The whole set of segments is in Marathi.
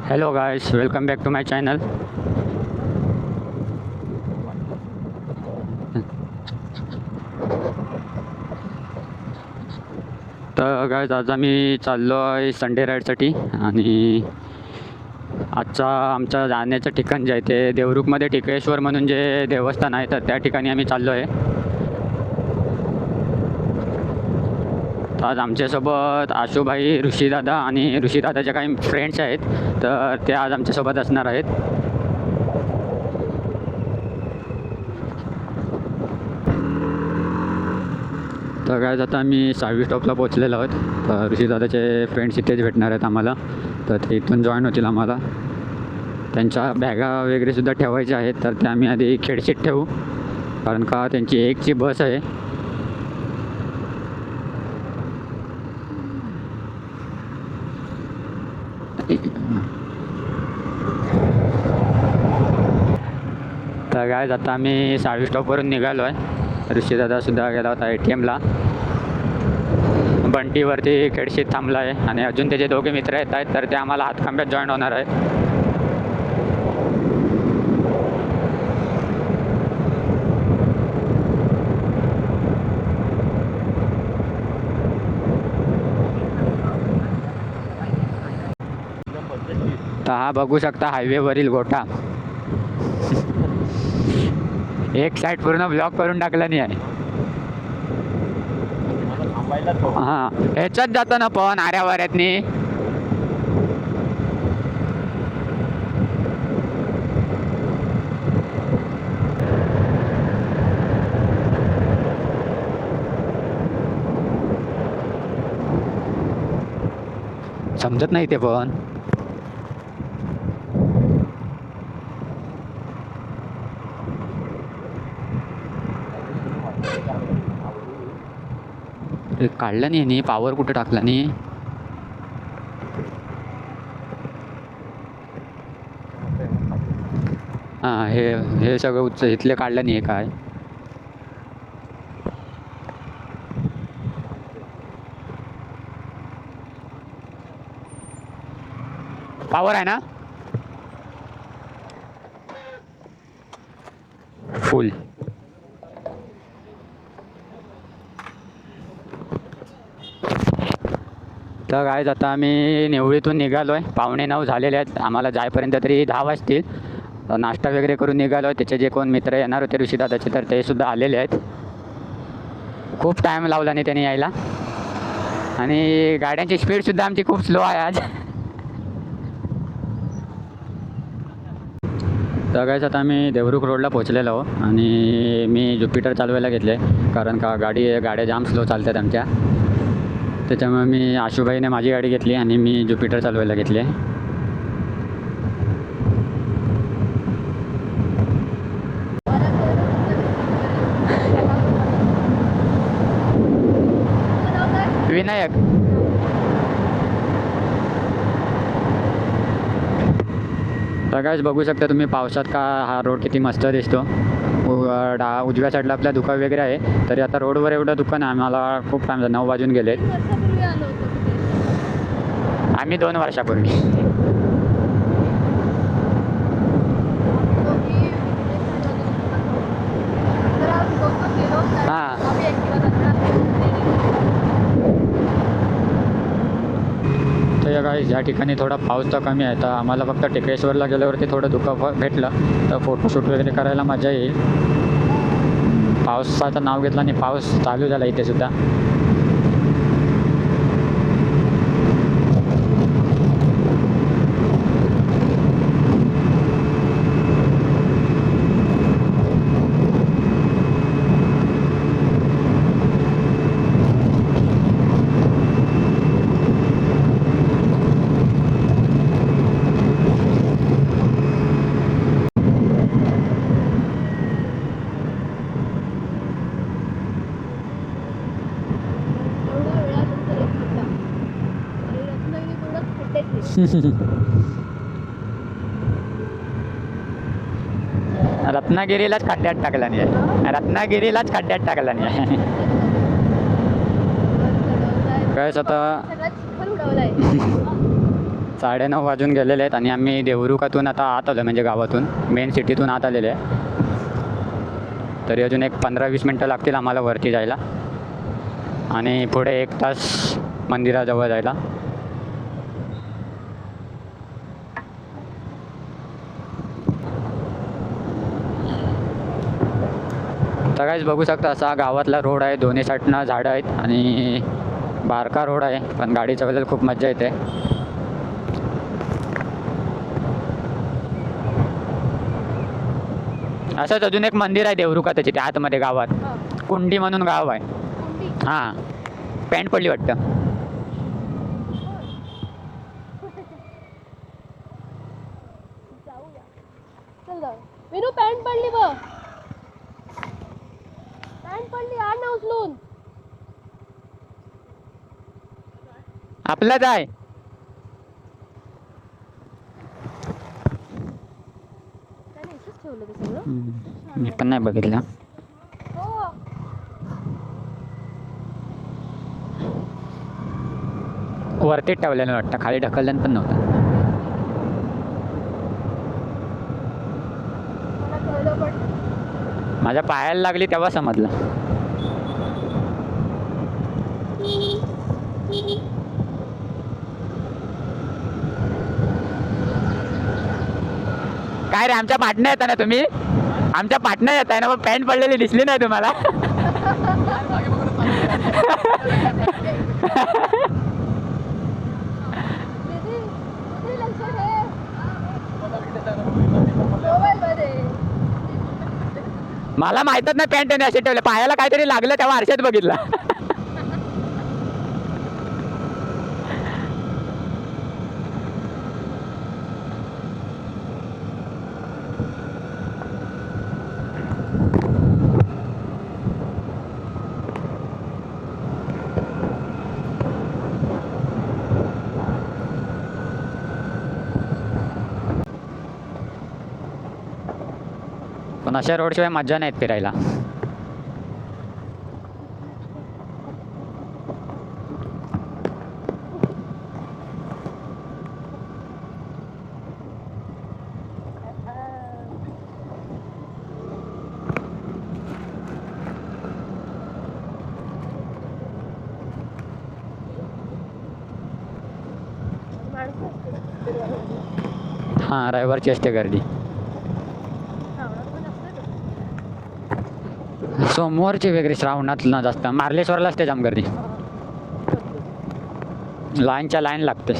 Hello guys, welcome back to my channel. तर गाइस आज आम्ही चाललो आहे संडे राईडसाठी आणि आजचा आमच्या जाण्याचं ठिकाण जे आहे ते देवरुखमध्ये टिकेश्वर म्हणून जे देवस्थान आहे तर त्या ठिकाणी आम्ही चाललो आहे. तर आज आमच्यासोबत आशुभाई, ऋषीदादा आणि ऋषीदादाचे काही फ्रेंड्स आहेत तर ते आज आमच्यासोबत असणार आहेत. तर काय आता आम्ही 6वी स्टॉपला पोहोचलेलो आहोत. तर ऋषीदादाचे फ्रेंड्स इथेच भेटणार आहेत आम्हाला, तर ते इथून जॉईन होतील आम्हाला. त्यांच्या बॅगा वगैरे सुद्धा ठेवायच्या आहेत तर त्या आम्ही आधी खेडशीत ठेवू, कारण का त्यांची एकची बस आहे. तर काय आता आम्ही 6वी स्टॉपवरून निघालो आहे. ऋषीदादासुद्धा गेला होता ATMला. बंटीवरती खेडशीत थांबला आहे आणि अजून त्याचे दोघे मित्र येत आहेत तर ते आम्हाला हातखांब्यात जॉईन होणार आहे. तर हा बघू शकता हायवेवरील गोठा. एक साईड पूर्ण ब्लॉक करून टाकला नाही आहे. हां, ह्याच्यात जातो ना पण आऱ्यावाऱ्यातनी. समजत नाही ते पण. काढलं नाही पावर कुठं टाकला नाही. हां, हे सगळं इथले काढलं नाही काय. पावर आहे ना फुल. तर काय आता आम्ही नेवळीतून निघालो आहे. 8:45 झालेले आहेत. आम्हाला जायपर्यंत तरी 10 वाजतील. नाश्ता वगैरे करून निघालो आहे. त्याचे जे कोण मित्र येणार होते ऋषीदादाचे तर ते सुद्धा आलेले आहेत. खूप टाईम लावला नाही त्यांनी यायला आणि गाड्यांची स्पीडसुद्धा आमची खूप स्लो आहे आज. तर काय आता आम्ही देवरुख रोडला पोहोचलेलो आहोत आणि मी ज्युपिटर चालवायला घेतले कारण का गाड्या जाम स्लो चालतात आमच्या. त्याच्यामुळे मी आशुभाईने माझी गाडी घेतली आणि मी ज्युपिटर चालवायला घेतली. विनायक सगळ्याच बघू शकता तुम्ही पावसात का हा रोड किती मस्त दिसतो. उजव्या साईडला आपल्या दुकान वगैरे आहे तरी आता रोडवर एवढं दुकान आहे. आम्हाला खूप टाईम झाला, 9 वाजून गेले. आम्ही 2 वर्षापूर्वी. हां, तर गाईस या ठिकाणी थोडा पाऊस तर कमी आहे. तर आम्हाला फक्त टिकेश्वरला गेल्यावरती थोडं धुकं भेटलं तर फोटोशूट वगैरे करायला मजा येईल. पावसाचं नाव घेतलं आणि पाऊस चालू झाला इथे सुद्धा. रत्नागिरीलाच खड्ड्यात टाकला नाही आहे. रत्नागिरीलाच खड्ड्यात टाकला नाही आहे. काय आता पण उडवलाय. 9:30 वाजून गेलेले आहेत आणि आम्ही देवरुखातून आता आत आलो, म्हणजे गावातून मेन सिटीतून आत आलेले आहे. तरी अजून एक 15-20 मिनटं लागतील आम्हाला वरती जायला आणि पुढे 1 तास मंदिराजवळ जायला. तर काहीच बघू शकता असा गावातला रोड आहे, दोन्ही साईडनं झाडं आहेत आणि बारका रोड आहे, पण गाडी चालवायला खूप मजा येते. असंच अजून एक मंदिर आहे देवरुखात त्याच्या आतमध्ये गावात, कुंडी म्हणून गाव आहे. कुंडी. हां, पॅन्ट पडली वाटतं. जाऊया. चल जाऊ. विनू पॅन्ट पडली बघ. पॅन्ट पडली, आण ना उचलून. आपलंच आहे. त्याने इथेच ठेवलं ते सगळं. मी पण नाही बघितलं. हो. वरतीच ठेवलेलं वाटतं, खाली ढकललं पण नव्हतं. मला कळलं पण. माझ्या पायाला लागली तेव्हा समजलं. काय रे, आमच्या पाटण्या येता ना तुम्ही? आमच्या पाटण्या येत आहे ना, मग पॅन्ट पडलेली दिसली नाही तुम्हाला? दीदी, दीदी लक्ष ठेव. मोबाईलमध्ये. मला माहीतच नाही पॅन्ट त्याने असे ठेवले. पायाला काहीतरी लागलं तेव्हा आरशात बघितलं. पण अशा रोडशिवाय मजा नाहीत फिरायला. माणसं असतील. हां, रविवारची असते गर्दी. श्रावणात पण असते तर. सोमवारची वगैरे, श्रावणात ना जास्त. मार्लेश्वरला असते जाम गर्दी, लाईनच्या लाईन लागते.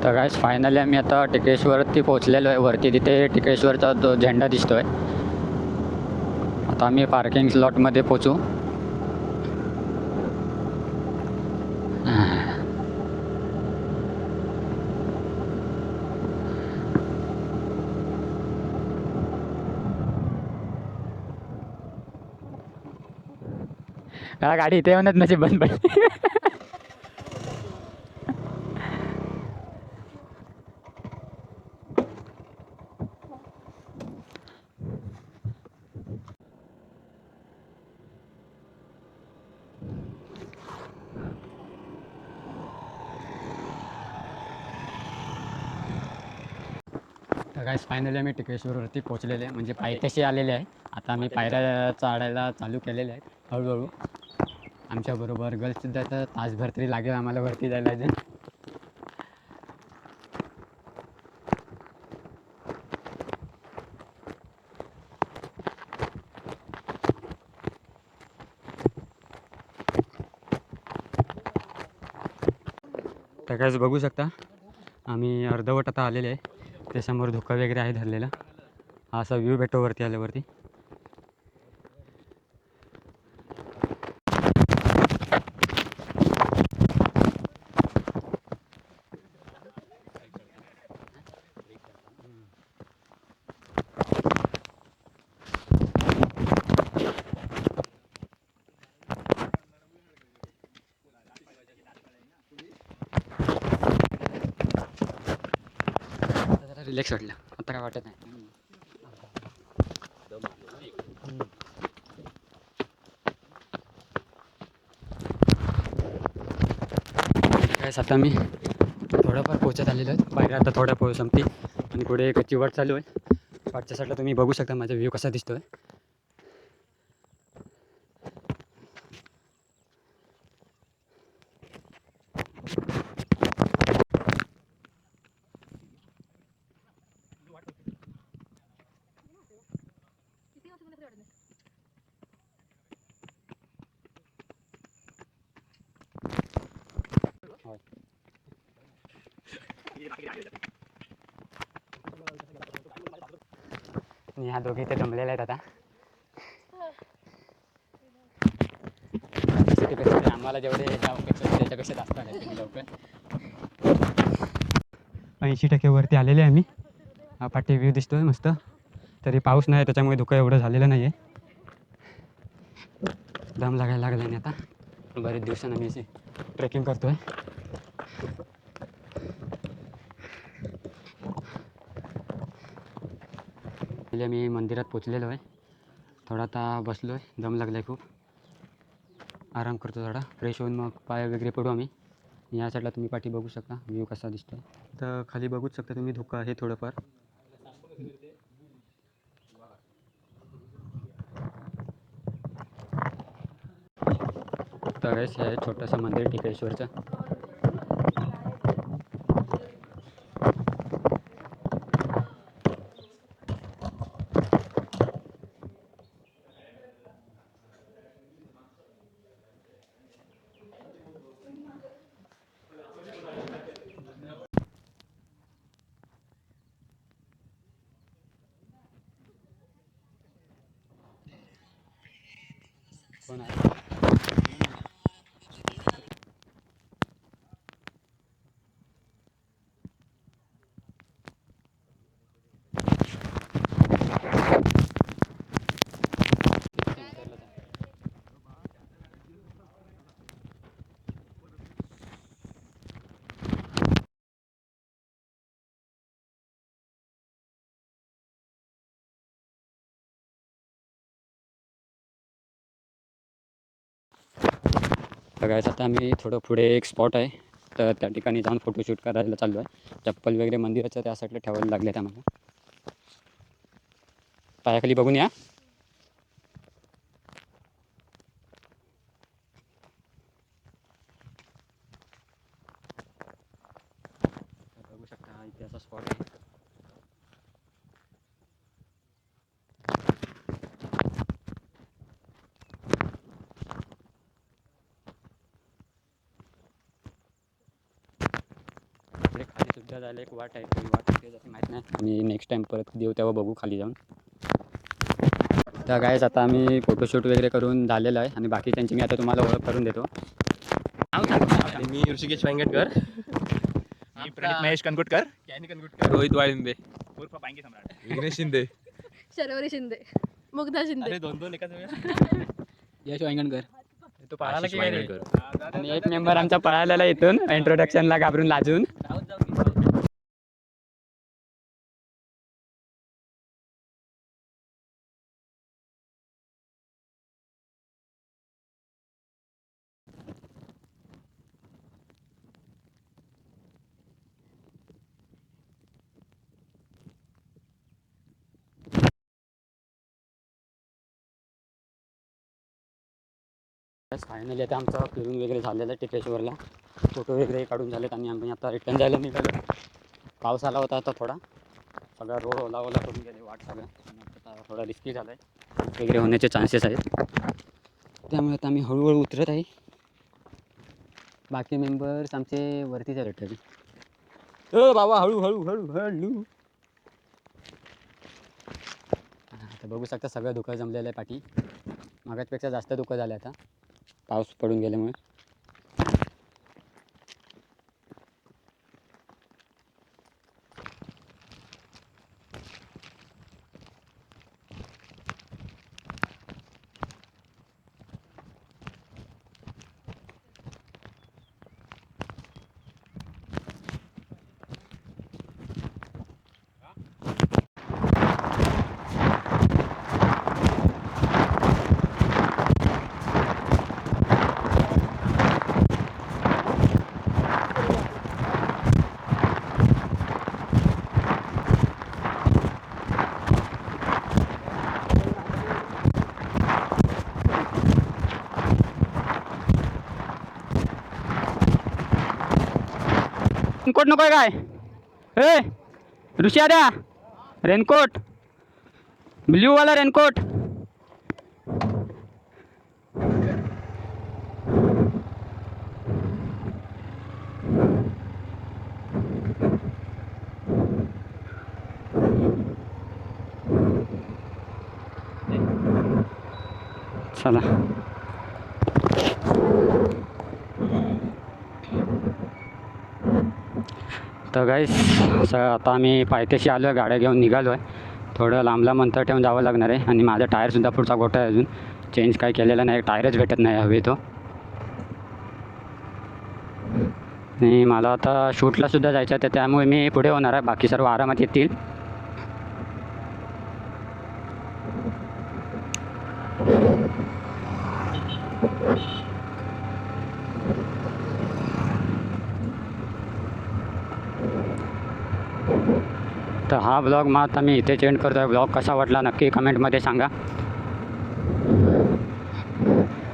तर गाईस फायनली आम्ही आता टिकेश्वरती पोहोचलेलो आहे. वरती तिथे टिकेश्वरचा जो झेंडा दिसतो आहे. आता आम्ही पार्किंग स्लॉटमध्ये पोचू. गाडी इथे येऊनच नशी बंद पडली. तर गाईस फायनली आम्ही टिकेश्वरवरती पोहोचलेले आहे. म्हणजे पायथ्याशी आलेले आहे. आता आम्ही पायऱ्या चढायला चालू केलेले आहेत हळूहळू. आमच्याबरोबर गर्ल्ससुद्धा तर तासभर तरी लागेल आम्हाला वरती जायला अजून. तर गाईस बघू शकता आम्ही अर्धवट आता आलेले आहे. त्यासमोर धुकं वगैरे आहे धरलेला. हा असा व्ह्यू भेटतो वरती आल्यावरती. जरा रिलॅक्स वाटलं, आता काय वाटत नाही. काय आता मी थोडंफार पोहोचत आलेलो आहे. पायऱ्या आता थोड्या पोहोच संपती आणि पुढे कच्ची वाट चालू आहे. वाटच्या साईडला तुम्ही बघू शकता माझा व्ह्यू कसा दिसतोय. आणि ह्या दोघी ते जमलेल्या आहेत आता. आम्हाला जेवढे अपेक्षा त्याच्यापेक्षा जास्त आले तुम्ही लवकर. 80% वरती आलेले आहे आम्ही. हा पाठी व्ह्यू दिसतोय मस्त. तरी पाऊस नाही त्याच्यामुळे धुकं एवढं झालेलं नाही आहे. दम लागायला लागला नाही आता. बरेच दिवसांनी मी अशी ट्रेकिंग करतोय. पहिले मी मंदिरात पोचलेलो आहे. थोडा आता बसलो आहे, दम लागला आहे खूप. आराम करतो थोडा, फ्रेश होऊन मग पाय वगैरे पडू आम्ही. या साईडला तुम्ही पाठी बघू शकता व्ह्यू कसा दिसतो. तर खाली बघूच शकता तुम्ही धुकं आहे थोडंफार. तर हे आहे छोटंसं मंदिर टिकेश्वरचं. कोण आहे? बघायचं आता आम्ही थोडं पुढे एक स्पॉट आहे, तर त्या ठिकाणी जाऊन फोटोशूट करायला चाललो आहे. चप्पल वगैरे मंदिराच्या त्या साईडला ठेवायला लागले आम्हाला. पायाखाली बघून या. बघू शकता इथे असा स्पॉट आहे. पुढे खाली इथं जायला एक वाट आहे, ती वाट कुठे जाते माहीत नाही. आणि नेक्स्ट टाईम परत देऊ तेव्हा बघू खाली जाऊन. तर गाईज आता आम्ही फोटोशूट वगैरे करून झालेलं आहे आणि बाकीच्यांची मी आता तुम्हाला ओळख करून देतो. मी ऋषिकेश वेंगटकर. मी प्रणित महेश कनकुटकर. रोहित वाळिंबे. उर्फ बांगी सम्राट. विघ्नेश शिंदे. शर्वरी शिंदे, मुग्धा शिंदे. अरे दोन एकाच वेळेस. यश वांगणकर. तो पळाला आशिष की काय रे? वांगणकर. आणि एक मेंबर आमचा पळालेला इथून इंट्रोडक्शनला घाबरून लाजून. फायनली आता आमचं फिरून वगैरे झालेलं आहे टिकेश्वरला. फोटो वगैरे काढून झालेत आणि आम्ही आता रिटर्न जायला निघालो. पाऊस आला होता आता थोडा, सगळा रोड ओला करून गेले वाट सगळं. आता थोडा रिस्की झाला आहे, वगैरे होण्याचे चान्सेस आहेत. त्यामुळे आता आम्ही हळूहळू उतरत आहे. बाकी मेंबर्स आमचे वरतीच आहे रिटर्न. बाबा हळूहळू हळूहळू. आता बघू शकता सगळं धुकं जमलेलं आहे पाठी. मागासपेक्षा जास्त धुकं झालं आता पाऊस पडून गेल्यामुळे. रेनकोट नको आहे काय? ऋषी द्या रेनकोट, ब्ल्यूवाला रेनकोट. चला तर गाईस आता आम्ही पायथ्याशी आलो आहे, गाड्या घेऊन निघालो आहे. थोडं लांब लांब अंतर ठेवून जावं लागणार आहे. आणि माझा टायरसुद्धा पुढचा गोठा आहे, अजून चेंज काय केलेला नाही, टायरच भेटत नाही हवे तो. आणि मला आता शूटलासुद्धा जायचं आहे, तर त्यामुळे मी पुढे होणार आहे, बाकी सर्व आरामात येतील. तर हा ब्लॉग मग आता मी इथेच एंड करतो आहे. ब्लॉग कसा वाटला नक्की कमेंटमध्ये सांगा.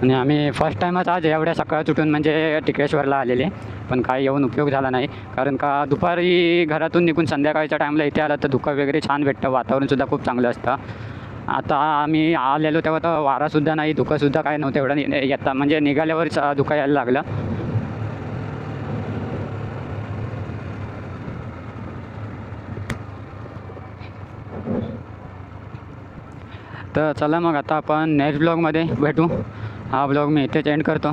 आणि आम्ही फर्स्ट टाईमच आज एवढ्या सकाळच उठून म्हणजे टिकेश्वरला आलेले, पण काही येऊन उपयोग झाला नाही. कारण का दुपारी घरातून निघून संध्याकाळच्या टाईमला इथे आलं तर धुकं वगैरे छान भेटतं, वातावरणसुद्धा खूप चांगलं असतं. आता आम्ही आलेलो तेव्हा तर वारासुद्धा नाही, धुकंसुद्धा काय नव्हतं एवढं येता, म्हणजे निघाल्यावरच धुकं यायला लागलं. तर चला मग आता आपण नेक्स्ट ब्लॉगमध्ये भेटू. हा ब्लॉग मी इथेच एंड करतो.